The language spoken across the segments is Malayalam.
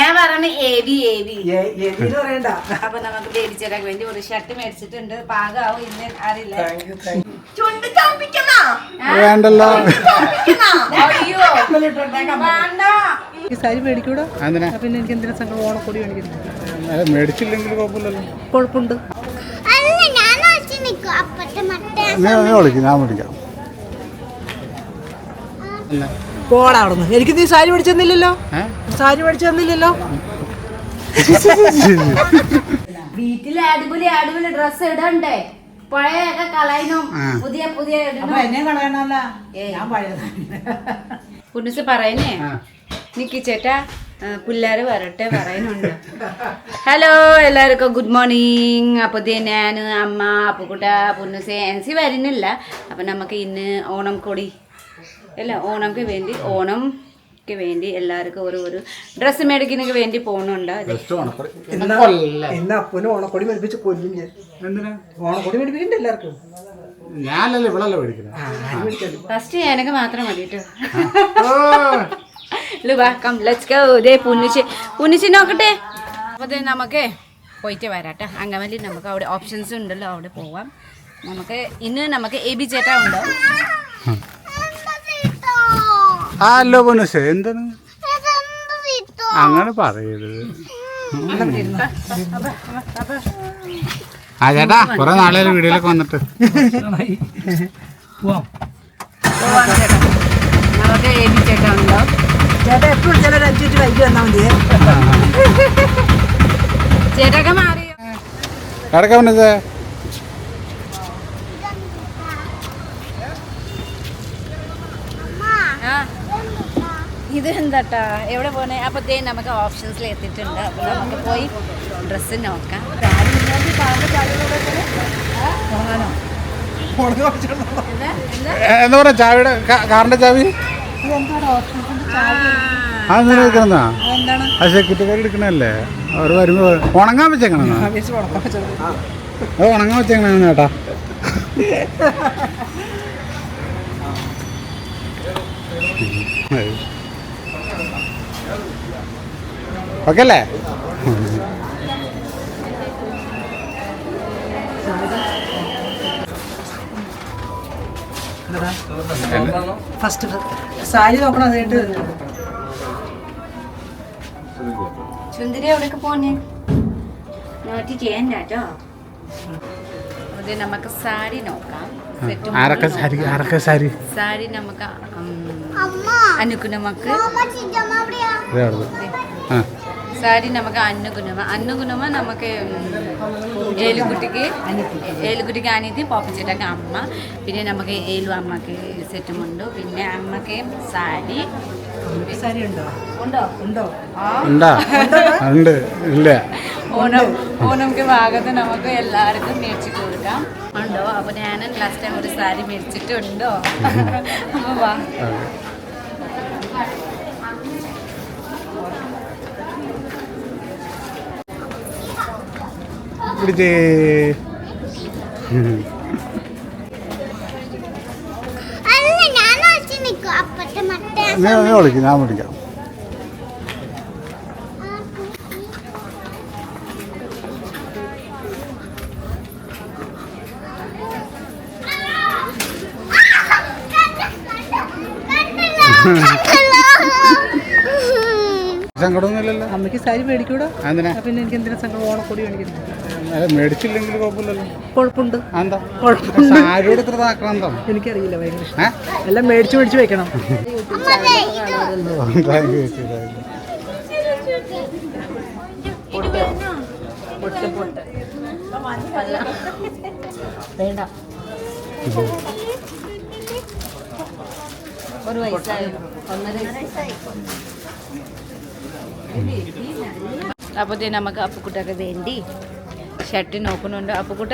ഞാൻ പറഞ്ഞ എബി പറയണ്ട. അപ്പൊ നമുക്ക് ബേബി ചേട്ടാക്ക് വേണ്ടി ഒരു ഷർട്ട് മേടിച്ചിട്ടുണ്ട്. പാകാവും ഇന്ന് അറിയില്ല. വേണ്ടല്ലോ. അയ്യോ വേണ്ട. ഈ സാരി മേടിക്കൂടാ. പിന്നെ എനിക്ക് എന്തിനാ സങ്കടം? ഓണക്കൊടി മേടിക്കുന്നത് മേടിച്ചില്ലെങ്കിൽ കുഴപ്പമില്ലല്ലോ. കുഴപ്പമുണ്ട്. ഞാൻ മേടിക്കാം. പോടാ അവിടുന്ന്. എനിക്ക് നീ സാരി മേടിച്ചു തന്നില്ലല്ലോ. സാരി മേടിച്ചു തന്നില്ലല്ലോ. വീട്ടില് അടിപൊളി അടിപൊളി ഡ്രസ് ഇടണ്ടേ? പഴയൊക്കെ കളയണം, പുതിയ പുതിയ എന്നെ കളയണല്ല. ഞാൻ പഴയത് പുണ്ണിസ് പറയുന്നേ. നിക്കി ചേട്ടാ പിള്ളേര് വരട്ടെ പറയുന്നുണ്ട്. ഹലോ എല്ലാവർക്കും ഗുഡ് മോർണിംഗ്. അപ്പോൾ ഞാൻ അമ്മ അപ്പുക്കുട്ട പുണ്ണിസ് എൻസി വരുന്നില്ല. അപ്പം നമുക്ക് ഇന്ന് ഓണം കൊടി അല്ല ഓണംക്ക് വേണ്ടി എല്ലാവർക്കും ഒരു ഡ്രസ്സ് മേടിക്കുന്നതിന് വേണ്ടി പോകുന്നുണ്ട്. അപ്പനും ഓണക്കൊടി മേടിപ്പിച്ച് കൊല്ലും ഞാൻ. ഓണക്കൊടി മേടിപ്പിക്കണ്ട എല്ലാവർക്കും. ഞാനല്ലേ ഇവളല്ലേ മേടിക്കുന്നത്. ഫസ്റ്റ് എനിക്ക് മാത്രം മതി കേട്ടോ. Come let's go. ദേ പുന്നിച്ച് നോക്കട്ടെ. അപ്പോൾ നമുക്ക് പോയിട്ട് വരാട്ടെ. അങ്കമാലി നമുക്ക് അവിടെ ഓപ്ഷൻസ് ഉണ്ടല്ലോ, അവിടെ പോവാം. നമുക്ക് എബി ചേട്ടാ ഉണ്ടോ? ഹലോ പൊന്നുസേ, എന്താണ് അങ്ങനെ പറയരുത്. ആ ചേട്ടാ കുറെ നാളെ വീഡിയോയിലൊക്കെ വന്നിട്ട് നമുക്ക് എബി ചേട്ടാ ഉണ്ടോ? ചേട്ടാ എപ്പോഴും ചില 5 മിനിറ്റ് വൈകി വന്നാൽ മതിയേ. ചേട്ടൊക്കെ മാറി കിടക്കാൻ പൊന്നുസേ. ഇത് എന്താട്ടാ എവിടെ പോണേ? അപ്പോൾ നമുക്ക് ഓപ്ഷൻസിൽ എത്തിയിട്ടുണ്ട്. അപ്പോൾ നമുക്ക് പോയി ഡ്രസ്സ് നോക്കാം. എന്താ പറയാ ചാവിയുടെ കാറിന്റെ ചാവി അതെന്താ എടുക്കണെന്നാ? അത് സെക്യൂരിറ്റിക്കാർ എടുക്കണല്ലേ? അവർ വരുമ്പോ ഉണങ്ങാൻ വെച്ചേക്കണെന്നാ? അത് ഉണങ്ങാൻ വെച്ചേക്കണ ചേട്ടാ. ഓക്കെ അല്ലേ? ഫസ്റ്റ് സാരി നോക്കണം. അതായിട്ട് സുന്ദരി എവിടെയൊക്കെ പോണേ? നോട്ടി ചെയ്യണ്ട കേട്ടോ. അത് നമുക്ക് സാരി നോക്കാം. സാരി നമുക്ക് അനുകുണമക്ക് സാരി നമുക്ക് അന്നുകുണമ നമുക്ക് ഏലുകുട്ടിക്ക് അനിയത്തി പോപ്പച്ചേട്ടക്ക് അമ്മ, പിന്നെ നമുക്ക് ഏലു അമ്മക്ക് സെറ്റുമുണ്ട്. പിന്നെ അമ്മക്ക് സാരി ഉണ്ടോ? ഓണംക്ക് ഭാഗത്ത് നമുക്ക് എല്ലാവർക്കും മേടിച്ചു കൊടുക്കാം. ഉണ്ടോ? അപ്പൊ ഞാൻ ലാസ്റ്റ് ടൈം ഒരു സാരി മേടിച്ചിട്ടുണ്ടോ? അപ്പൊ വാ. ഞാൻ മേടിക്കാം. സങ്കടമൊന്നുമില്ലല്ലോ. അമ്മയ്ക്ക് സാരി മേടിക്കൂടാ. പിന്നെ എനിക്ക് എന്തിനാ സങ്കടം? ഓണക്കൊടി മേടിക്കുന്നത് മേടിച്ചില്ലെങ്കിൽ കുഴപ്പമില്ലല്ലോ. കുഴപ്പമുണ്ട്. സാരിയോട് ഇത്ര ആക്രാന്തം എനിക്കറിയില്ല. ഭയങ്കര ഇഷ്ടം. എല്ലാം മേടിച്ച് വെക്കണം. വേണ്ട ഒരു വയസ്സായി 1.5 അപ്പോൾ നമുക്ക് അപ്പുക്കുട്ടൊക്കെ വേണ്ടി ഷർട്ട് നോക്കുന്നുണ്ട്. അപ്പുക്കുട്ട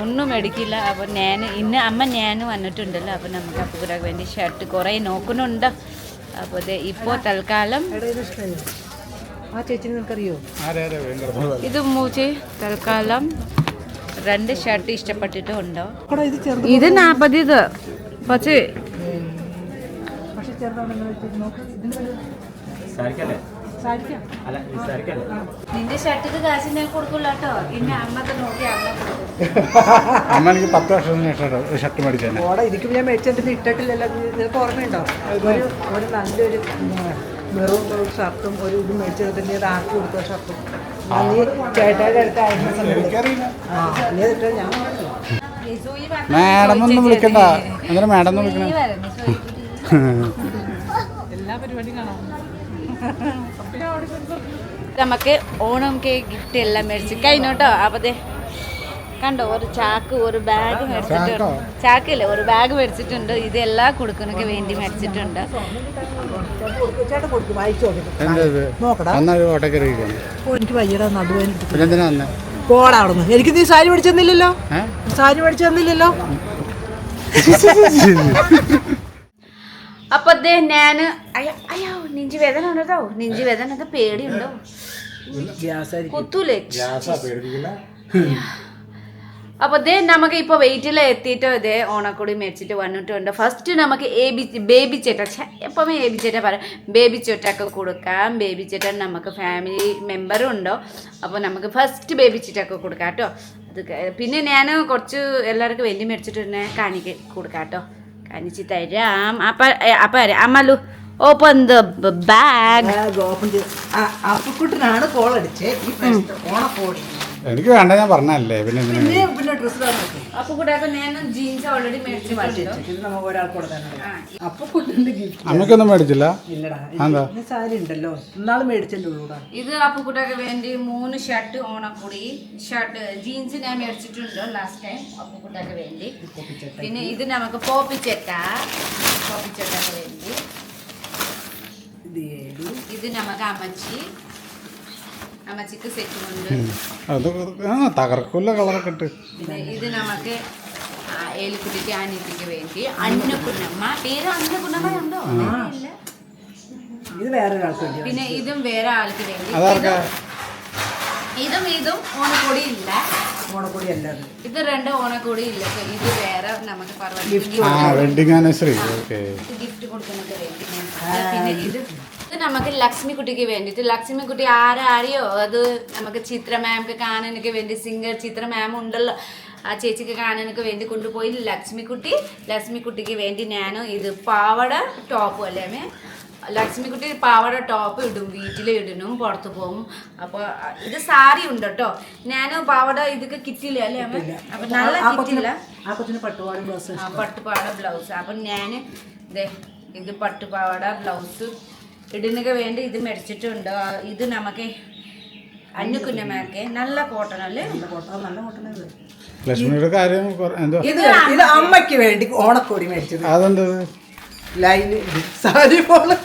ഒന്നും മേടിക്കില്ല. അപ്പോൾ അമ്മ ഞാൻ വന്നിട്ടുണ്ടല്ലോ. അപ്പോൾ നമുക്ക് അപ്പുക്കുട്ടൊക്കെ വേണ്ടി ഷർട്ട് കുറേ നോക്കുന്നുണ്ട്. അപ്പോൾ ഇപ്പോൾ തൽക്കാലം ഇത് മൂച്ച് തൽക്കാലം 2 ഷർട്ട് ഇഷ്ടപ്പെട്ടിട്ടുണ്ടോ? ഇത് 40. ഇത് പക്ഷേ നിന്റെ ഷർട്ടിക്ക് കാശ് ഞാൻ കൊടുക്കില്ല കേട്ടോ. പിന്നെ അമ്മക്ക് നോക്കി അമ്മ കൊടുക്കും. അമ്മ എനിക്ക് 10 വർഷത്തിന് ശേഷം ഷർട്ട് മേടിച്ചതന്നെ. ഓടെ ഇതിക്ക് ഞാൻ മേടിച്ചിട്ട് ഇട്ടിട്ടില്ലല്ലോ. നിനക്ക് ഓർമ്മയുണ്ടോ? ഒരു നല്ലൊരു മെറൂൺ കളർ ഷർട്ടും ഒരു ഇത് മേടിച്ചതിൻ്റെ ആക്കി കൊടുത്ത ഷർട്ടും നീ ചേട്ടായുടെ അടുത്ത് ആയിരുന്ന സമയത്ത് നീ ഇട്ട് ഞാൻ മാഡം ഒന്നും വിളിക്കണ്ട. അന്നേരം മാഡം ഒന്നും വിളിക്കണ. എല്ലാ പരിപാടിയും കാണാം. നമുക്ക് ഓണം ഗിഫ്റ്റ് എല്ലാം മേടിച്ച് കഴിഞ്ഞോട്ടോ. അപ്പൊ കണ്ടോ, ഒരു ചാക്ക് ഒരു ബാഗ് മേടിച്ചിട്ടുണ്ട്. ചാക്കില്ലേ, ഒരു ബാഗ് മേടിച്ചിട്ടുണ്ട്. ഇതെല്ലാം കൊടുക്കുന്നതിന് വേണ്ടി മേടിച്ചിട്ടുണ്ട്. എനിക്ക് വയ്യടാ നടുവേന പോടാ അവിടുന്ന്. എനിക്ക് നീ സാരി മേടിച്ചു തന്നില്ലല്ലോ. സാരി മേടിച്ചു തന്നില്ലല്ലോ. അപ്പൊ ഞാന് അയ്യോ നെഞ്ചു വേദന ഉണ്ടോ? നെഞ്ചു വേദന പേടിയുണ്ടോ? കുത്തൂലേ? അപ്പോൾ നമുക്ക് ഇപ്പോൾ വെയിറ്റിൽ എത്തിയിട്ട് ഇതേ ഓണക്കൊടി മേടിച്ചിട്ട് വന്നിട്ടുണ്ട്. ഫസ്റ്റ് നമുക്ക് ബേബി ചേട്ട എപ്പോഴും ബേബി ചേട്ട പറയാം. ബേബി ചേട്ടൊക്കെ കൊടുക്കാം. ബേബി ചേട്ട നമുക്ക് ഫാമിലി മെമ്പറും ഉണ്ടോ. അപ്പോൾ നമുക്ക് ഫസ്റ്റ് ബേബി ചേട്ടൊക്കെ കൊടുക്കാം കേട്ടോ. അത് പിന്നെ ഞാൻ കുറച്ച് എല്ലാവർക്കും വേണ്ടി മേടിച്ചിട്ട് കാണിക്ക് കൊടുക്കാം കേട്ടോ. കാണിച്ച് തരാം. അപ്പം അമ്മലു ഓപ്പൺ ദ ബാഗ്. അപ്പക്കുട്ടനാണ് കോൾ അടിച്ചേ. ഓണക്കോടി എനിക്ക് വേണ്ട, ഞാൻ പറഞ്ഞല്ലേ. പിന്നെ അമ്മയ്ക്കൊന്നും മേടിച്ചില്ല. സാരി ഉണ്ടല്ലോ ഇന്നാള് മേടിച്ചല്ലോ. ഇത് അപ്പുക്കുട്ടൊക്കെ വേണ്ടി 3 ഷർട്ട് ഓണക്കൂടി ഷർട്ട് ജീൻസ് ഞാൻ മേടിച്ചിട്ടുണ്ട് ലാസ്റ്റ് ടൈം അപ്പുക്കുട്ടൊക്കെ വേണ്ടി. പിന്നെ ഇത് നമുക്ക് പോപ്പിച്ചൊക്കെ വേണ്ടി. ഇത് നമുക്ക് അമ്മച്ചിക്ക് സെറ്റുമുണ്ട്. തകർക്കുള്ള കളറൊക്കെ ഇട്ട്. പിന്നെ ഇത് നമുക്ക് ഏലിക്കുട്ടിക്ക് അനിയത്തിക്ക് വേണ്ടി. അന്നക്കുണ്ണമ്മ പേര് അന്നക്കുണ്ണമ്മ ഉണ്ടോ? പിന്നെ ഇതും വേറെ ആൾക്ക് വേണ്ടി. ഇതും ഓണക്കോടി ഇല്ല. ഓണക്കോടി അല്ല, ഇത് 2 ഓണക്കോടി ഇല്ല. ഇത് വേറെ നമുക്ക് ഗിഫ്റ്റ് കൊടുക്കുന്നൊക്കെ വേണ്ടി. പിന്നെ ഇത് നമുക്ക് ലക്ഷ്മി കുട്ടിക്ക് വേണ്ടിയിട്ട്. ലക്ഷ്മി കുട്ടി ആരറിയോ? അത് നമുക്ക് ചിത്ര മാമിക്ക് കാണാനൊക്കെ വേണ്ടി, സിംഗർ ചിത്ര മാം ഉണ്ടല്ലോ, ആ ചേച്ചിക്ക് കാണാനൊക്കെ വേണ്ടി കൊണ്ടുപോയി. ലക്ഷ്മി കുട്ടിക്ക് വേണ്ടി ഞാൻ ഇത് പാവട ടോപ്പ് അല്ലേ അമ്മേ. ലക്ഷ്മി കുട്ടി പാവട ടോപ്പ് ഇടും, വീട്ടിൽ ഇടണം, പുറത്ത് പോകും. അപ്പോൾ ഇത് സാരി ഉണ്ട് കേട്ടോ. ഞാൻ പാവട ഇതൊക്കെ കിട്ടില്ല അല്ലേ അമ്മ. അപ്പം നല്ല കിട്ടില്ല. പട്ടുപാവാട ബ്ലൗസ്. അപ്പം ഞാൻ ഇത് പട്ടുപാവാട ബ്ലൗസ് ഇടുന്നൊക്കെ വേണ്ടി ഇത് മേടിച്ചിട്ടുണ്ട്. ഇത് നമുക്ക് അന്നുകുഞ്ഞമ്മക്ക് നല്ല കോട്ടൺ അല്ലേ. ലക്ഷ്മിയുടെ കാര്യം ഇത് അമ്മയ്ക്ക് വേണ്ടി ഓണക്കോടി മേടിച്ചത്. അതെന്ത് ലൈന് സാരി പോലെ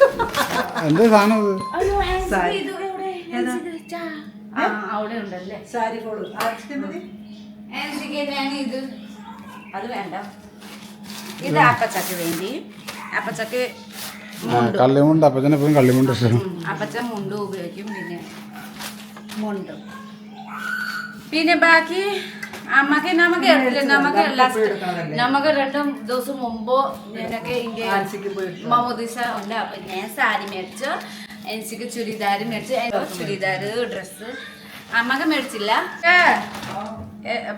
എന്ത് സാധനം? അവിടെ ഉണ്ടല്ലേ സാരി പോള്. ഞാൻ ഇത് അത് വേണ്ട. ഇത് അപ്പച്ചക്ക് വേണ്ടി. അപ്പച്ചക്ക് കള്ളിമുണ്ട്. അപ്പച്ചനെപ്പോഴും കള്ളിമുണ്ട് ഇഷ്ടം. അപ്പച്ച മുണ്ട് ഉപയോഗിക്കും. പിന്നെ ബാക്കി നമുക്ക് 2 ദിവസം മുമ്പ് ഞാനൊക്കെ മമോദിസ ഉണ്ട്. അപ്പൊ ഞാൻ സാരി മേടിച്ചു. എനിക്ക് ചുരിദാർ മേടിച്ചു. ചുരിദാർ ഡ്രസ്സ് അമ്മക്ക് മേടിച്ചില്ല.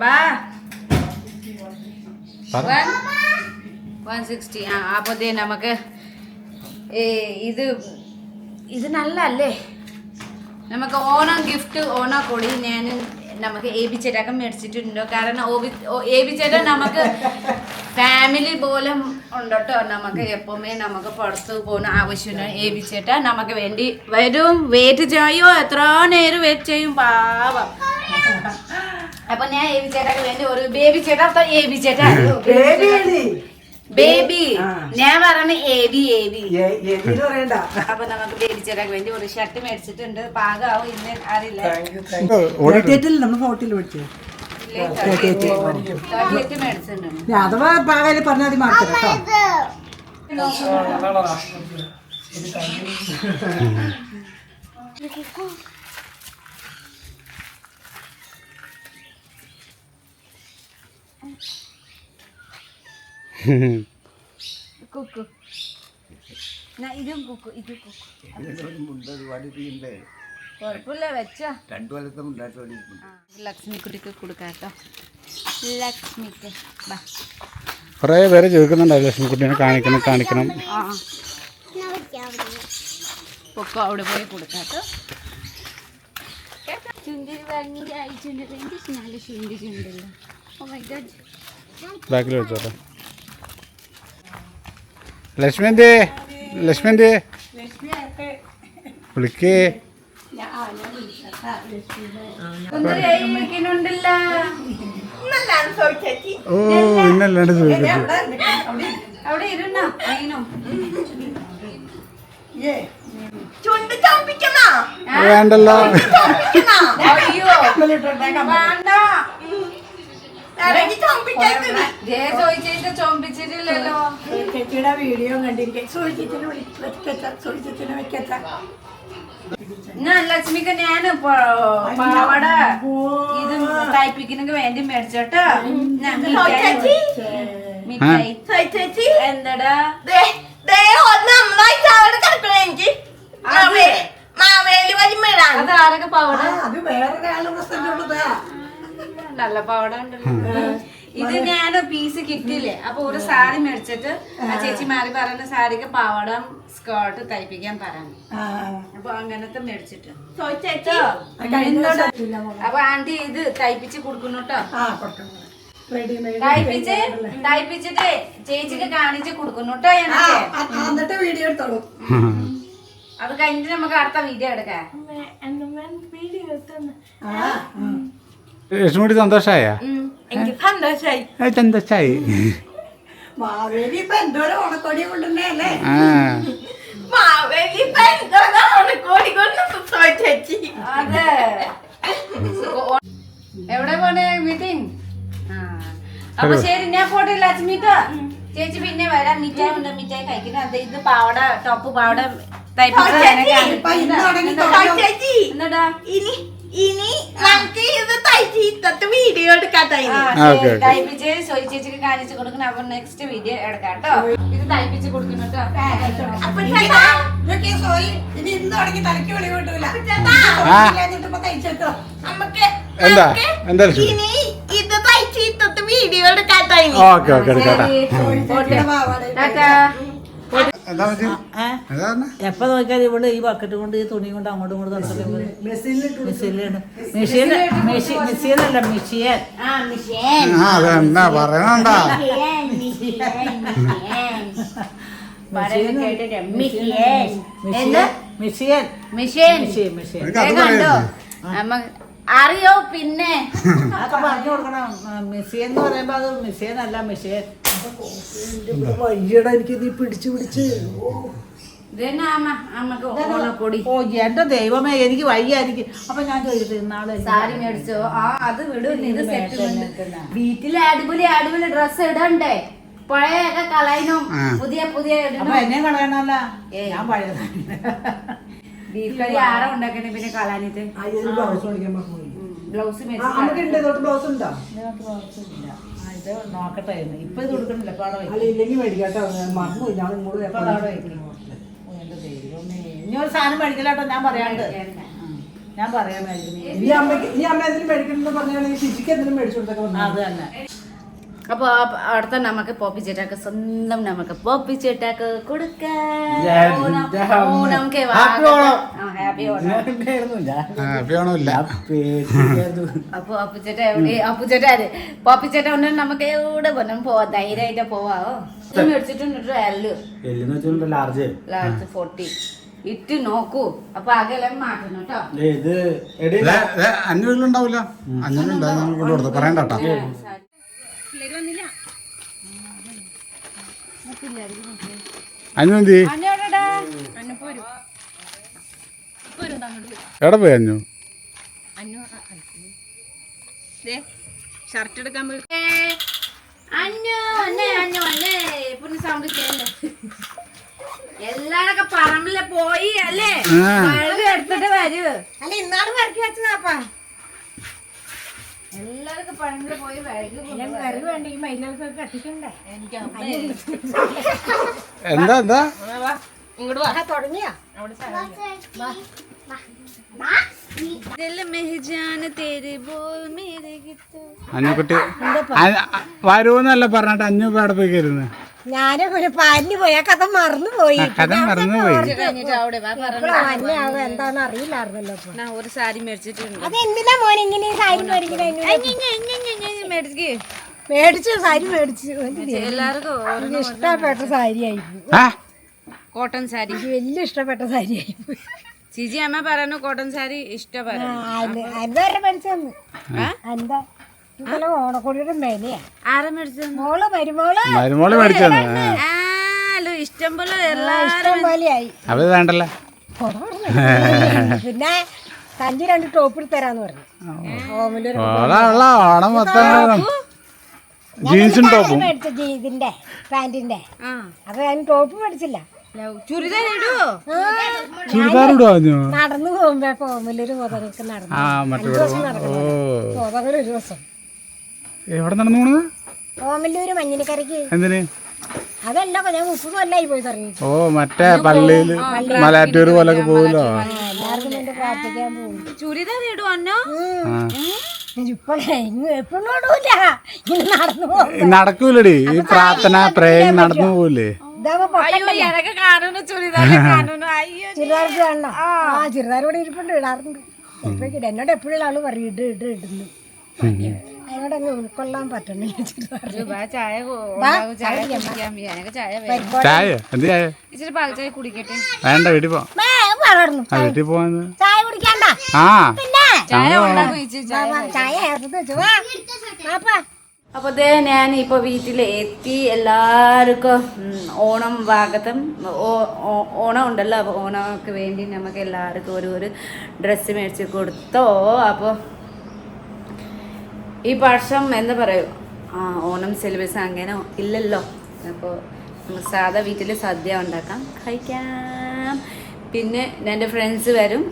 വാ 160. അപ്പൊ നമുക്ക് ഇത് നല്ല അല്ലേ. നമുക്ക് ഓണം ഗിഫ്റ്റ് ഓണക്കൊടി ഞാൻ നമുക്ക് എ ബി ചേട്ടൊക്കെ മേടിച്ചിട്ടുണ്ടോ. കാരണം എ ബി ചേട്ടൻ നമുക്ക് ഫാമിലി പോലെ ഉണ്ട് കേട്ടോ. നമുക്ക് എപ്പോഴുമേ നമുക്ക് പുറത്ത് പോകുന്ന ആവശ്യമില്ല. എ ബി ചേട്ടൻ നമുക്ക് വേണ്ടി വരും. വെയിറ്റ് ചെയ്യോ, എത്ര നേരം വെയിറ്റ് ചെയ്യും പാവം. അപ്പൊ ഞാൻ എ ബി ചേട്ടൊക്കെ വേണ്ടി ഒരു ബേബി ചേട്ടാ. എ ബി ചേട്ടാ ബേബി ഞാൻ പറഞ്ഞ ഏബി അപ്പൊ നമുക്ക് ബേബി ചേട്ടാക്ക് വേണ്ടി ഒരു ഷർട്ട് മേടിച്ചിട്ടുണ്ട്. പാകാവും ഇല്ല അറിയില്ല. മേടിച്ചിട്ടുണ്ട്. അഥവാ പാകാല് പറഞ്ഞാൽ മാത്രം ഇതും കുക്ക് ഇത് കുക്ക് കുഴപ്പമില്ല വെച്ചോ. ലക്ഷ്മിക്കുട്ടിക്ക് കൊടുക്കാട്ടോ. ലക്ഷ്മിക്ക് ബാ. കുറേ പേര് ചോദിക്കുന്നുണ്ടാവും ലക്ഷ്മിക്കുട്ടീനെ കാണിക്കണം. ആ പൊക്കോ അവിടെ പോയി കൊടുക്കാട്ടോ. ചുണ്ടിൽ ഭയങ്കര ചുണ്ടിൽ എനിക്ക് നല്ല ചുണ്ടല്ലോ. Oh my God. ബാക്കിൽ വെച്ചോട്ടെ. ലക്ഷ്മിന്റെ വിളിക്കേ. ഓ ഇന്നല്ലാണ്ട് ചോദിക്കട്ടെ. അവിടെ ഇരുന്നോ അയിനോ വേണ്ടല്ലോ. അയ്യോ വേണ്ട. ചോദിച്ചിട്ട് ചോമ്പിച്ചിട്ടില്ലല്ലോ. ചേച്ചിയുടെ വീഡിയോ കണ്ടിരിക്കും. ഞാൻ ലക്ഷ്മിക്ക് ഞാൻ പാവട ഇത് തയ്പ്പിക്കണെങ്കിൽ വേണ്ടി മേടിച്ചോട്ടോ. മിഠായി എന്താടാ അത് ആരൊക്കെ പാവട അത് വേറൊരാളുടെ പ്രശ്നമുള്ളതാ. നല്ല പാവട ഉണ്ടല്ലോ. ഇത് ഞാൻ പീസ് കിട്ടിയില്ലേ, അപ്പൊ ഒരു സാരി മേടിച്ചിട്ട് ആ ചേച്ചിമാര് പറയുന്ന സാരിക്ക് പാവട സ്കേർട്ട് തയ്പ്പിക്കാൻ പറഞ്ഞു. അപ്പൊ അങ്ങനത്തെ മേടിച്ചിട്ട് അപ്പൊ ആന്റി ഇത് തയ്പ്പിച്ച് കൊടുക്കുന്നു കേട്ടോ. തയ്പ്പിച്ചിട്ട് ചേച്ചിക്ക് കാണിച്ച് കൊടുക്കുന്നു കേട്ടോ. എന്നിട്ട് വീഡിയോ എടുത്തോളൂ. അത് കഴിഞ്ഞിട്ട് നമുക്ക് അടുത്ത വീഡിയോ എടുക്കാം. ലക്ഷ്മിക്കുട്ടി സന്തോഷായ? എനിക്ക് സന്തോഷായി. സന്തോഷായി. മാവേലി ഇപ്പൊ എന്തോരം ഓണക്കോടി കൊണ്ടുവന്നേ അല്ലേ? മാവേലി അതെ. എവിടെ പോണേ മീറ്റിംഗ്? അപ്പൊ ശരി ഞാൻ പോട്ടെ ലക്ഷ്മിട്ടോ. ചേച്ചി പിന്നെ വരാം. മിഠായി ഉണ്ട്, മിഠായി കഴിക്കണം. അത് ഇത് പാവട ടോപ്പ് പാവട എന്നടാ ഇനി നമുക്ക് ഇത് തയ്ച്ചിട്ട് വീഡിയോ എടുക്കാം. തയ്പ്പിച്ച് സോയി ചേച്ചിക്ക് കാണിച്ചു കൊടുക്കണം. അപ്പൊ നെക്സ്റ്റ് വീഡിയോ എടുക്കാം കേട്ടോ. ഇത് തയ്പ്പിച്ച് കൊടുക്കണം കേട്ടോ. ഇനി ഇന്ന് തുടങ്ങി തലയ്ക്ക് വിളി കിട്ടൂല. നമുക്ക് എന്താ ഇനി ഇത് തയ്ച്ചിട്ട് വീഡിയോ എടുക്കാം. ഓക്കെ എപ്പോ നോക്കിയാൽ ഇവിടെ ഈ ബക്കറ്റ് കൊണ്ട് ഈ തുണി കൊണ്ട് അങ്ങോട്ടും ഇങ്ങോട്ടും നടക്കുന്നത്. മെഷീനല്ല മിഷിയൻ. അതെന്നാ പറയണണ്ടാ. അറിയോ പിന്നെ പറഞ്ഞു കൊടുക്കണം. മെസ്സിയൻ എന്ന് പറയുമ്പോ അത് മെസ്സിയൻ അല്ല മെസ്സിയൻ. വയ്യടാ എനിക്ക് നീ പിടിച്ച് ഓ എന്റെ ദൈവമേ എനിക്ക് വയ്യായിരിക്കും. അപ്പൊ ഞാൻ ചോദിച്ചത് ഇന്നാളെ സാരി മേടിച്ചോ? ആ അത് വിടും. ഇത് വീട്ടില് അടിപൊളി ഡ്രസ് ഇടണ്ടേ? പഴയൊക്കെ കളയണം, പുതിയ അപ്പൊ എന്നെ കളയണല്ല. ഞാൻ പഴയ ബീഫ് കറി ആരാ ഉണ്ടാക്കണേ പിന്നെ കളയാനിട്ട്? ബ്ലൗസ് ബ്ലൗസ് ഉണ്ടോ? ഇത് നോക്കട്ടെ. ഇപ്പൊ ഇത് കൊടുക്കണില്ല. ഇല്ലെങ്കിൽ മേടിക്കാട്ടോ. മറന്നു ഞാൻ ഇങ്ങോട്ട് എന്റെ ദൈവമേ. ഇനി ഒരു സാധനം മേടിക്കലാട്ടോ. ഞാൻ പറയാണ്ട് ഞാൻ പറയാൻ ഈ അമ്മ എന്തിനും മേടിക്കണമെന്ന് പറഞ്ഞാണെങ്കിൽ ശിശിക്ക് എന്തിനും മേടിച്ചു കൊടുത്തൊക്കെ അത് തന്നെ. അപ്പൊ അടുത്ത നമുക്ക് പോപ്പിച്ചേട്ടാക്ക് സ്വന്തം നമുക്ക് പോപ്പിച്ചേട്ടാക്ക് കൊടുക്കാം. അപ്പൊ പോപ്പിച്ചേട്ട ഉണ്ട്. നമുക്ക് എവിടെ പോലും പോവാ, ധൈര്യമായിട്ട് പോവാോ. മേടിച്ചിട്ടുണ്ട് ലാർജ് 40 ഇട്ട് നോക്കൂ. അപ്പൊ അകലെ മാറ്റണം കേട്ടോ. 500 ഉണ്ടാവില്ല. 500 ഉണ്ടാവും. പറയണ്ടോ. അഞ്ഞു എവിടെ പോയി? ഷർട്ട് എടുക്കാൻ പോയി. എല്ലാരൊക്കെ പറമ്പില് പോയി അല്ലേ? എടുത്തിട്ട് വരൂ. അല്ല ഇന്നാള് വരക്കി വെച്ചതാപ്പാ. എല്ലാവർക്കും പറമ്പില് പോയി വരവ് വേണ്ട. ഈ മൈലുകൾക്ക് കത്തിക്കണ്ടേ? എന്താ തുടങ്ങിയാ അഞ്ഞുകുട്ടി വരുമെന്നല്ല പറഞ്ഞിട്ട് അഞ്ഞു അവിടെ പോയി കയറുന്നു. ഞാനും പിന്നെ പാലിന് പോയി ആ കഥ മറന്നുപോയി കഥ മറന്നുപോയി. എന്താണെന്ന് അറിയില്ലായിരുന്നല്ലോ ഒരു സാരി മേടിച്ചിട്ടുണ്ട്. അതെന്തിനാ മോനെ ഇങ്ങനെ സാരി മേടിച്ചു സാരി മേടിച്ചു എല്ലാവർക്കും ഇഷ്ടപ്പെട്ട സാരിയായി കോട്ടൺ സാരി വലിയ ഇഷ്ടപ്പെട്ട സാരിയായി ചേച്ചി അമ്മ പറഞ്ഞു കോട്ടൺ സാരി ഇഷ്ടപ്പെടും. എന്താ മേടിച്ചെന്ന് എന്താ ഇന്നലെ ഓണക്കോടിയുടെ മേലെയാ ആരാ മേടിച്ചത്? മോള് മരുമോള് മേടിച്ചത് ഇഷ്ടം പോലെ ഇഷ്ടം പോലെയായി അത് വേണ്ടല്ലോ. പിന്നെ തഞ്ചി 2 ടോപ്പ് എടുത്ത് തരാന്ന് പറഞ്ഞു. ഓണം മൊത്തം ജീൻസും ടോപ്പും മേടിച്ച ഇതിന്റെ പാന്റിന്റെ അപ്പൊ ഞാൻ ടോപ്പ് മേടിച്ചില്ല. ചുരിദാർ ഇടൂ. ചുരിദാർ ഇടുവാ നടന്നു പോകുമ്പോ കോമലൊരു കോതകൾക്ക് നടന്നു കോതകർ ഒരു ദിവസം എവിടെ നടന്നു പോണത്? കോമല്ലൂര് മഞ്ഞിനിക്കരക്ക്. എന്തിന്? അതല്ല ഞാൻ 30 കൊല്ലായി പോയി തുടങ്ങി. ഓ മറ്റേ പള്ളിയില് മലയാറ്റൂര് പോലൊക്കെ പോവല്ലോ. എല്ലാവർക്കും വേണ്ടി പ്രാർത്ഥിക്കാൻ പോകും. ചുരിദാർ ഇടുവന്നോ? എപ്പോഴോടൂല ഇങ്ങനെ നടന്നു പോകും. നടക്കൂലടി ഈ പ്രാർത്ഥന പ്രേയം നടന്നു പോവില്ലേ? ചുരിദാർ കാണണം. ചുരിദാർ കൂടെ ഇരിപ്പുണ്ട് ഇടാറുണ്ട്. എന്നോട് എപ്പോഴും ആള് പറയും ഇടുന്നു. അതിനോട് അങ്ങ് ഉൾക്കൊള്ളാൻ പറ്റണില്ല ചുരിദാർ. ചായ എന്ത് ചായ? ഇച്ചിരി പാൽ ചായ കുടിക്കട്ടെ. വേണ്ട വീട്ടിൽ പോ. വീട്ടിൽ പോവാന്ന്. ചായ കുടിക്കണ്ട. പിന്നെ ചായ ഉണ്ടാക്കും ചേച്ചി. ചായ അപ്പോൾ ഞാൻ ഇപ്പോൾ വീട്ടിലെത്തി. എല്ലാവർക്കും ഓണം വാഗത്തം ഓണം ഉണ്ടല്ലോ. അപ്പോൾ ഓണമൊക്കെ വേണ്ടി നമുക്ക് എല്ലാവർക്കും ഒരു ഡ്രസ്സ് മേടിച്ച് കൊടുത്തോ. അപ്പോൾ ഈ വർഷം എന്താ പറയും ഓണം സെലിബ്രേഷൻ അങ്ങനെ ഇല്ലല്ലോ. അപ്പോൾ നമുക്ക് സാധാ വീട്ടിൽ സദ്യ ഉണ്ടാക്കാം, കഴിക്കാം. പിന്നെ എൻ്റെ ഫ്രണ്ട്സ് വരും.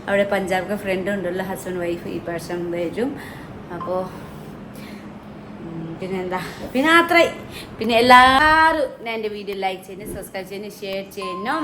അവിടെ പഞ്ചാബിലെ ഫ്രണ്ട് ഉണ്ടല്ലോ, ഹസ്ബൻഡ് വൈഫ് ഈ വർഷം വരും. അപ്പോൾ പിന്നെന്താ പിന്നെ അത്രയും. പിന്നെ എല്ലാവരും എൻ്റെ വീഡിയോ ലൈക്ക് ചെയ്യുന്നു, സബ്സ്ക്രൈബ് ചെയ്യുന്നു, ഷെയർ ചെയ്യണം.